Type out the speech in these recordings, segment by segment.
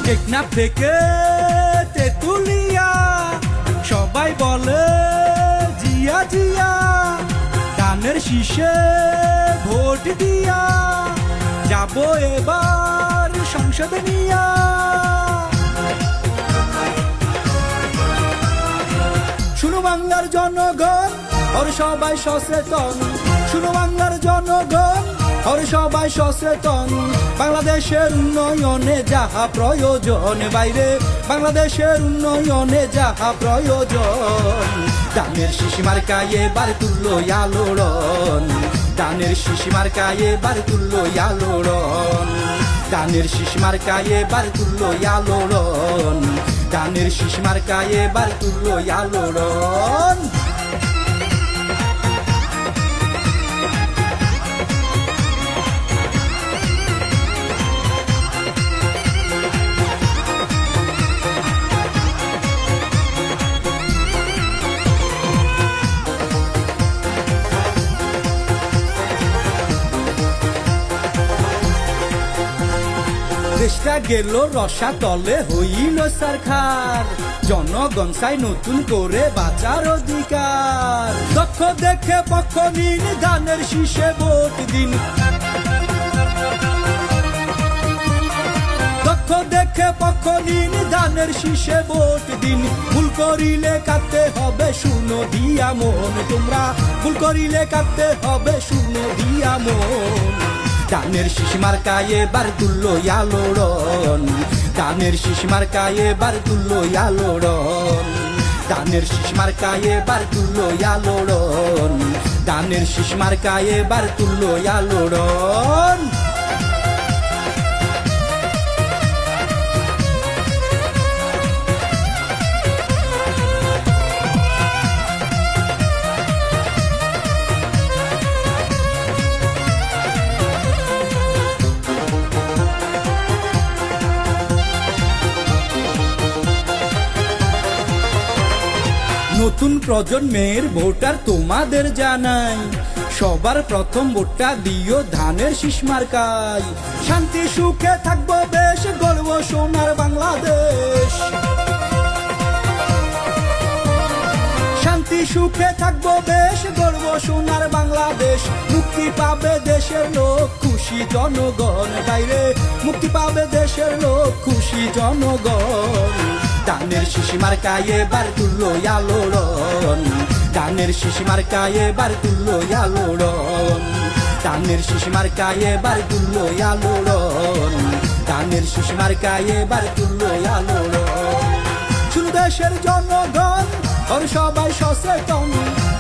টেকনাফ থেকে তেতুলিয়া সবাই বলে জিয়া জিয়া, ধানের শীষে ভোট দিয়া যাব এবার সংসদে নিয়া। শুনো বাংলার জনগণ, ওরে সবাই সচেতন। শুনো বাংলার জনগণ, ওরে সবাই সচেতন। বাংলাদেশের উন্নয়নে যাহা প্রয়োজন, বাইরে বাংলাদেশের উন্নয়নে যাহা প্রয়োজন। ধানের শীষ মার্কায় এবার তুললো আলোড়ন, ধানের শীষ মার্কায় এবার তুললো আলোড়ন, ধানের শীষ মার্কায় এবার তুললো আলোড়ন, ধানের শীষ মার্কায় এবার তুললো আলোড়ন। দেশটা গেল রসা তলে হইল সরকার, জনগণ চাই নতুন করে বাঁচার অধিকার। দক্ষ দেখে পক্ষ নিন, ধানের শীষে ভোট দিন। দক্ষ দেখে পক্ষ নিন, ধানের শীষে ভোট দিন। ভুল করিলে কাটতে হবে শুনো দিয়া মন, তোমরা ভুল করিলে কাটতে হবে শুনো দিয়া মন। ধানের শীষ মার্কায় এবার তুললো আলোড়ন, ধানের শীষ মার্কায় এবার তুললো আলোড়ন, ধানের শীষ মার্কায় এবার তুললো আলোড়ন, ধানের শীষ মার্কায় এবার তুললো আলোড়ন। নতুন প্রজন্মের ভোটার তোমাদের জানাই, সবার প্রথম ভোটটা দিও ধানের শীষ মার্কায়। শান্তি সুখে থাকবো বেশ, গর্ব সোনার বাংলাদেশ। শান্তি সুখে থাকবো বেশ, গর্ব সোনার বাংলাদেশ। মুক্তি পাবে দেশের লোক, খুশি জনগণ, বাইরে মুক্তি পাবে দেশের লোক, খুশি জনগণ। ধানের শীষ মার্কায় এবার তুললো আলোড়ন, ধানের শীষ মার্কায় এবার তুললো আলোড়ন, ধানের শীষ মার্কায় এবার তুললো আলোড়ন, ধানের শীষ মার্কায় এবার তুললো আলোড়ন। শুনো দেশের জনগণ, ওরে সবাই সচেতন।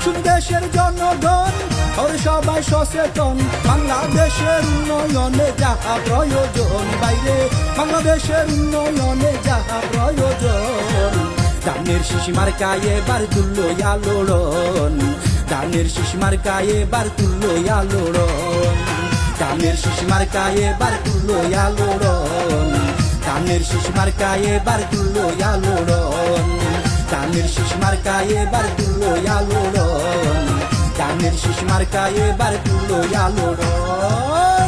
শুনো দেশের জনগণ, ওরে সবাই সচেতন। বাংলাদেশের উন্নয়নে যাহা প্রয়োজন, বাইরে বাংলাদেশের উন্নয়নে যাহা প্রয়োজন। ধানের শীষ মার্কায় এবার তুললো আলোড়ন, ধানের শীষ মার্কায় এবার তুললো আলোড়ন, ধানের শীষ মার্কায় এবার তুললো আলোড়ন, ধানের শীষ মার্কায় এবার তুললো আলোড়ন, ধানের শীষ মার্কায় এবার তুললো আলোড়ন, ধানের শীষ মার্কায় এবার তুললো আলোড়ন।